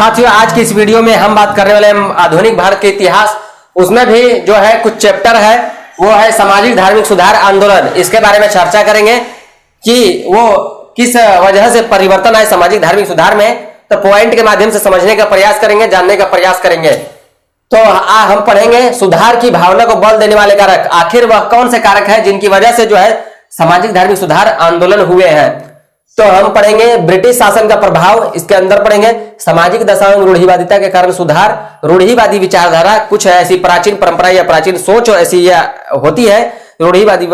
साथियों, आज की इस वीडियो में हम बात करने वाले हैं आधुनिक भारत के इतिहास। उसमें भी जो है कुछ चैप्टर है, वो है सामाजिक धार्मिक सुधार आंदोलन। इसके बारे में चर्चा करेंगे कि वो किस वजह से परिवर्तन आए सामाजिक धार्मिक सुधार में। तो पॉइंट के माध्यम से समझने का प्रयास करेंगे, जानने का प्रयास करेंगे। तो हम पढ़ेंगे सुधार की भावना को बल देने वाले कारक। आखिर वह कौन से कारक है जिनकी वजह से जो है सामाजिक धार्मिक सुधार आंदोलन हुए हैं। तो हम पढ़ेंगे ब्रिटिश शासन का प्रभाव, इसके अंदर पढ़ेंगे सामाजिक दशा एवं रूढ़िवादिता के कारण सुधार। रूढ़िवादी विचारधारा कुछ ऐसी प्राचीन परंपरा या प्राचीन सोच ऐसी होती है, रूढ़िवादी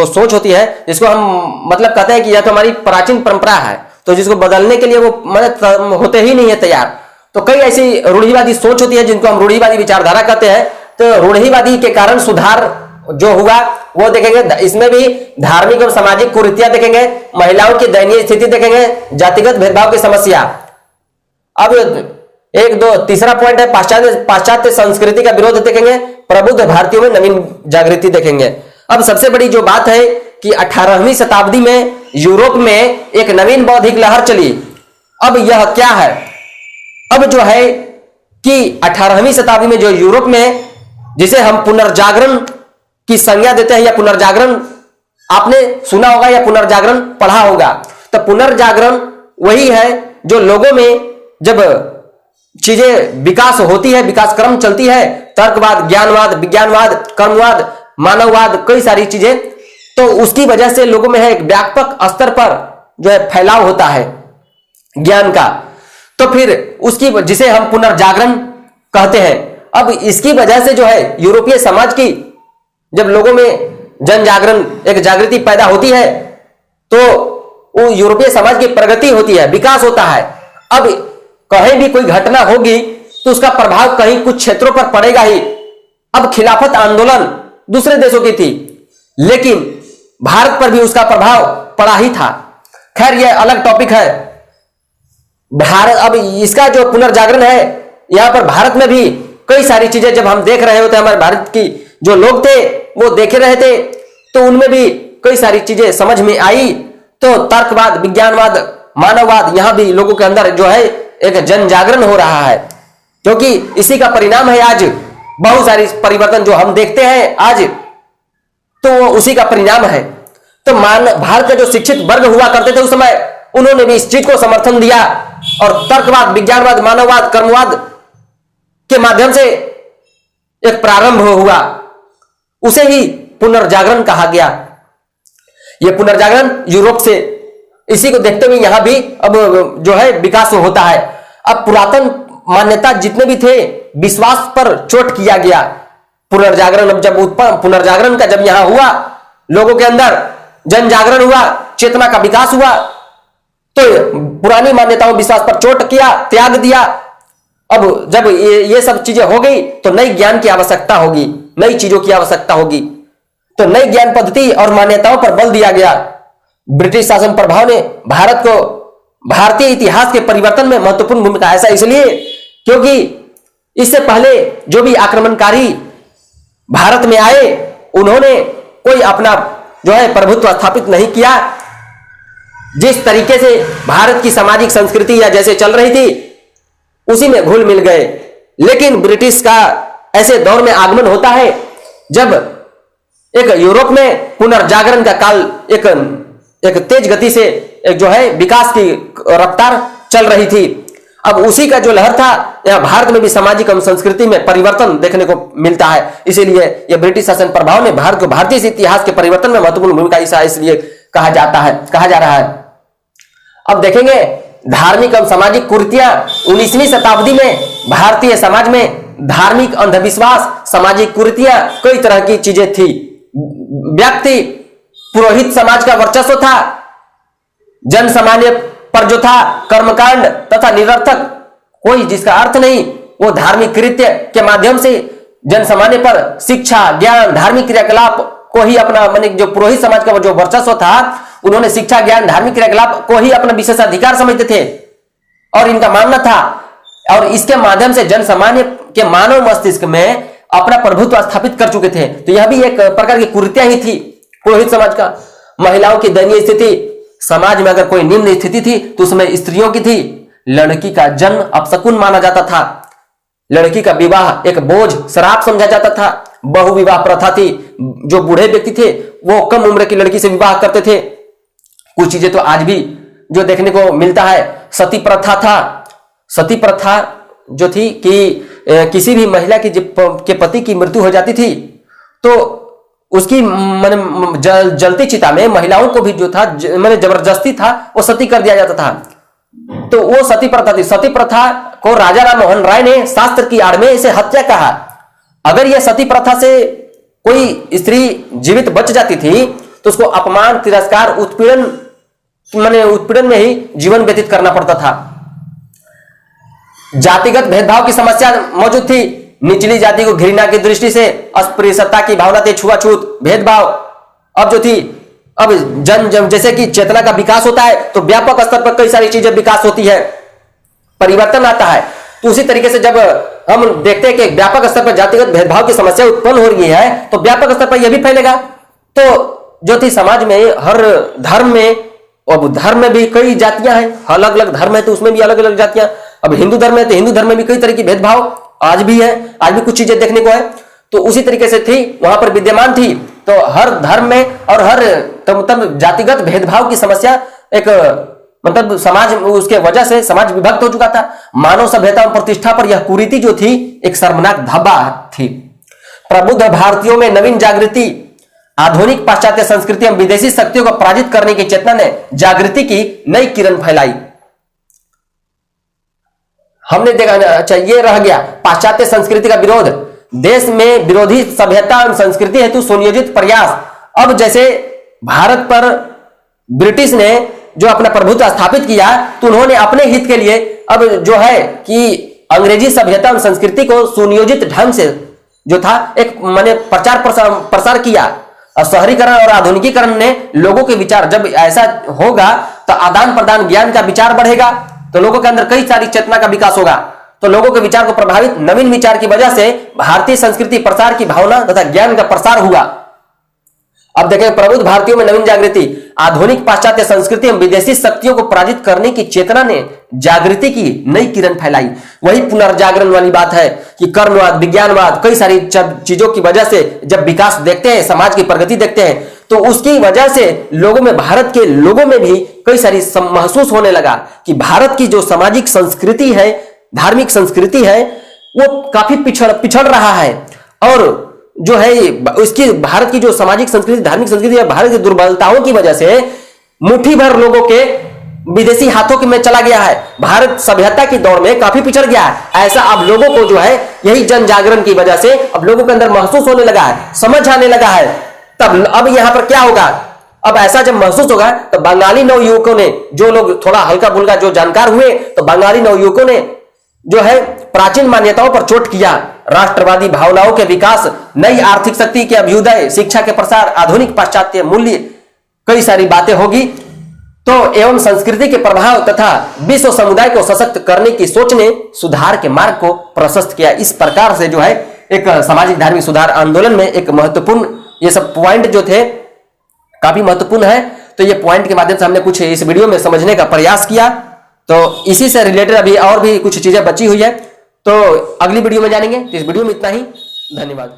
सोच होती है, जिसको हम मतलब कहते हैं कि यह तो हमारी प्राचीन परंपरा है, तो जिसको बदलने के लिए वो मतलब होते ही नहीं है तैयार। तो कई ऐसी रूढ़िवादी सोच होती है जिनको हम रूढ़िवादी विचारधारा कहते हैं। तो रूढ़िवादी के कारण सुधार जो हुआ वो देखेंगे। इसमें भी धार्मिक और सामाजिक कुरीतियां देखेंगे, महिलाओं की दयनीय स्थिति देखेंगे, जातिगत भेदभाव की समस्या। अब एक दो तीसरा पॉइंट है पाश्चात्य संस्कृति का विरोध देखेंगे, प्रबुद्ध भारतीयों में नवीन जागृति देखेंगे। अब सबसे बड़ी जो बात है कि 18वीं शताब्दी में यूरोप में एक नवीन बौद्धिक लहर चली। अब यह क्या है? अब जो है कि 18वीं शताब्दी में जो यूरोप में, जिसे हम पुनर्जागरण की संज्ञा देते हैं, या पुनर्जागरण आपने सुना होगा या पुनर्जागरण पढ़ा होगा। तो पुनर्जागरण वही है जो लोगों में जब चीजें विकास होती है, विकास क्रम चलती है, तर्कवाद, ज्ञानवाद, विज्ञानवाद, कर्मवाद, मानववाद, कई सारी चीजें, तो उसकी वजह से लोगों में है एक व्यापक स्तर पर जो है फैलाव होता है ज्ञान का। तो फिर उसकी जिसे हम पुनर्जागरण कहते हैं। अब इसकी वजह से जो है यूरोपीय समाज की जब लोगों में जन जागरण, एक जागृति पैदा होती है, तो वो यूरोपीय समाज की प्रगति होती है, विकास होता है। अब कहीं भी कोई घटना होगी तो उसका प्रभाव कहीं कुछ क्षेत्रों पर पड़ेगा ही। अब खिलाफत आंदोलन दूसरे देशों की थी, लेकिन भारत पर भी उसका प्रभाव पड़ा ही था। खैर यह अलग टॉपिक है। भारत, अब इसका जो पुनर्जागरण है, यहां पर भारत में भी कई सारी चीजें जब हम देख रहे होते हैं, हमारे भारत की जो लोग थे वो देख रहे थे, तो उनमें भी कई सारी चीजें समझ में आई। तो तर्कवाद, विज्ञानवाद, मानववाद, यहां भी लोगों के अंदर जो है एक जन जागरण हो रहा है, क्योंकि इसी का परिणाम है आज बहुत सारी परिवर्तन जो हम देखते हैं आज, तो वो उसी का परिणाम है। तो भारत का जो शिक्षित वर्ग हुआ करते थे उस समय, उन्होंने भी इस चीज को समर्थन दिया और तर्कवाद, विज्ञानवाद, मानववाद, कर्मवाद के माध्यम से एक प्रारंभ हुआ। उसे ही पुनर्जागरण कहा गया। यह पुनर्जागरण यूरोप से, इसी को देखते हुए यहां भी अब जो है विकास होता है। अब पुरातन मान्यता जितने भी थे, विश्वास पर चोट किया गया। पुनर्जागरण अब जब पुनर्जागरण का जब यहां हुआ, लोगों के अंदर जन जागरण हुआ, चेतना का विकास हुआ, तो पुरानी मान्यताओं, विश्वास पर चोट किया, त्याग दिया। अब जब ये सब चीजें हो गई तो नई ज्ञान की आवश्यकता होगी, नई चीजों की आवश्यकता होगी। तो नई ज्ञान पद्धति और मान्यताओं पर बल दिया गया। ब्रिटिश शासन प्रभाव ने भारत को भारतीय इतिहास के परिवर्तन में महत्वपूर्ण भूमिका, ऐसा इसलिए क्योंकि इससे पहले जो भी आक्रमणकारी भारत में आए, उन्होंने कोई अपना जो है प्रभुत्व स्थापित नहीं किया। जिस तरीके से भारत की सामाजिक संस्कृति या जैसे चल रही थी, उसी में घुल मिल गए। लेकिन ब्रिटिश का ऐसे दौर में आगमन होता है जब एक यूरोप में पुनर्जागरण का काल एक तेज गति से एक जो है विकास की रफ्तार चल रही थी। अब उसी का जो लहर था, यह भारत में भी सामाजिक एवं संस्कृति में परिवर्तन देखने को मिलता है। इसीलिए यह ब्रिटिश शासन प्रभाव ने भारत को भारतीय इतिहास के परिवर्तन में महत्वपूर्ण भूमिका इसलिए कहा जा रहा है। अब देखेंगे धार्मिक एवं सामाजिक कुरीतियां। 19वीं शताब्दी में भारतीय समाज में धार्मिक अंधविश्वास, सामाजिक कुरीतियां, कई तरह की चीजें थी। व्यक्ति पुरोहित समाज का वर्चस्व था, जन सामान्य पर जो था कर्मकांड तथा निरर्थक, कोई जिसका अर्थ नहीं, वो धार्मिक कृत्य के माध्यम से जन सामान्य पर शिक्षा, ज्ञान, धार्मिक क्रियाकलाप को ही अपना, माने जो पुरोहित समाज का जो वर्चस्व था, उन्होंने शिक्षा, ज्ञान, धार्मिक क्रियाकलाप को ही अपना विशेषाधिकार समझते थे और इनका मानना था। और इसके माध्यम से जन सामान्य के मानव मस्तिष्क में अपना प्रभुत्व स्थापित कर चुके थे। तो यह भी एक प्रकार की कुरीतियां ही थी पुरोहित समाज का। महिलाओं की दयनीय स्थिति, समाज में अगर कोई निम्न स्थिति थी तो उसमें स्त्रियों की थी, लड़की का जन्म अपशकुन माना जाता था, लड़की का विवाह एक बोझ श्राप समझा जाता था, बहु विवाह प्रथा थी, जो बूढ़े व्यक्ति थे वो कम उम्र की लड़की से विवाह करते थे। कुछ चीजें तो आज भी जो देखने को मिलता है, सती प्रथा था। सती प्रथा जो थी कि किसी भी महिला के पति की मृत्यु हो जाती थी तो उसकी जलती चिता में महिलाओं को भी जो था जबरदस्ती था वो सती कर दिया जाता था। तो वो सती प्रथा थी। सती प्रथा को राजा राम मोहन राय ने शास्त्र की आड़ में इसे हत्या कहा। अगर यह सती प्रथा से कोई स्त्री जीवित बच जाती थी तो उसको अपमान, तिरस्कार, उत्पीड़न में ही जीवन व्यतीत करना पड़ता था। जातिगत भेदभाव की समस्या मौजूद थी। निचली जाति को घृणा की दृष्टि से, अस्पृश्यता की भावना थी, छुआछूत, भेदभाव अब जो थी, अब जन जैसे कि चेतना का विकास होता है तो व्यापक स्तर पर कई सारी चीजें विकास होती है, परिवर्तन आता है। तो उसी तरीके से जब हम देखते हैं कि व्यापक स्तर पर जातिगत भेदभाव की समस्या उत्पन्न हो रही है तो व्यापक स्तर पर यह भी फैलेगा। तो जो थी समाज में हर धर्म में, अब धर्म में भी कई जातियां हैं, अलग अलग धर्म है तो उसमें भी अलग अलग जातियां। अब हिंदू धर्म है तो हिंदू धर्म में भी कई तरह की भेदभाव आज भी है, आज भी कुछ चीजें देखने को है। तो उसी तरीके से थी, वहां पर विद्यमान थी। तो हर धर्म में और हर मतलब जातिगत भेदभाव की समस्या एक मतलब समाज, उसके वजह से समाज विभक्त हो चुका था। मानव सभ्यता और प्रतिष्ठा पर यह कुरीति जो थी एक शर्मनाक धब्बा थी। प्रबुद्ध भारतीयों में नवीन जागृति, आधुनिक पाश्चात्य संस्कृति एवं विदेशी शक्तियों को पराजित करने की चेतना ने जागृति की नई किरण फैलाई। हमने देखा, अच्छा ये रह गया पाश्चात्य संस्कृति का विरोध, देश में विरोधी सभ्यता एवं संस्कृति हेतु सुनियोजित प्रयास। अब जैसे भारत पर ब्रिटिश ने जो अपना प्रभुत्व स्थापित किया तो उन्होंने अपने हित के लिए अब जो है कि अंग्रेजी सभ्यता एवं संस्कृति को सुनियोजित ढंग से जो था एक माने प्रचार प्रसार किया। शहरीकरण और आधुनिकीकरण ने लोगों के विचार, जब ऐसा होगा तो आदान प्रदान ज्ञान का विचार बढ़ेगा तो लोगों के अंदर कई सारी चेतना का विकास होगा। तो लोगों के विचार को प्रभावित नवीन विचार की वजह से भारतीय संस्कृति प्रसार की भावना तथा ज्ञान का प्रसार हुआ। अब देखें, प्रबुद्ध भारतीयों में नवीन जागृति, आधुनिक पाश्चात्य संस्कृति एवं विदेशी शक्तियों को पराजित करने की चेतना ने जागृति की नई किरण फैलाई। वही पुनर्जागरण वाली बात है कि कर्मवाद, विज्ञानवाद, कई सारी चीजों की वजह से जब विकास देखते हैं, समाज की प्रगति देखते हैं तो उसकी वजह से लोगों में, भारत के लोगों में भी कई सारी महसूस होने लगा कि भारत की जो सामाजिक संस्कृति है, धार्मिक संस्कृति है, वो काफी पिछड़ रहा है। और जो है उसकी, भारत की जो सामाजिक संस्कृति, धार्मिक संस्कृति है, भारत की दुर्बलताओं की वजह से मुट्ठी भर लोगों के विदेशी हाथों में चला गया है। भारत सभ्यता की दौड़ में काफी पिछड़ गया है। ऐसा अब लोगों को जो है यही जन जागरण की वजह से अब लोगों के अंदर महसूस होने लगा है, समझ आने लगा है। तब अब यहां पर क्या होगा, अब ऐसा जब महसूस होगा तो बंगाली नवयुवकों ने, जो लोग थोड़ा हल्का फुल्का जो जानकार हुए, तो बंगाली नवयुवकों ने जो है प्राचीन मान्यताओं पर चोट किया। राष्ट्रवादी भावनाओं के विकास, नई आर्थिक शक्ति के अभ्युदय, शिक्षा के प्रसार, आधुनिक पाश्चात्य मूल्य, कई सारी बातें होगी। तो एवं संस्कृति के प्रभाव तथा विश्व समुदाय को सशक्त करने की सोच ने सुधार के मार्ग को प्रशस्त किया। इस प्रकार से जो है एक सामाजिक धार्मिक सुधार आंदोलन में एक महत्वपूर्ण, ये सब पॉइंट जो थे काफी महत्वपूर्ण है। तो ये पॉइंट के माध्यम से हमने कुछ इस वीडियो में समझने का प्रयास किया। तो इसी से रिलेटेड अभी और भी कुछ चीजें बची हुई है, तो अगली वीडियो में जानेंगे। तो इस वीडियो में इतना ही, धन्यवाद।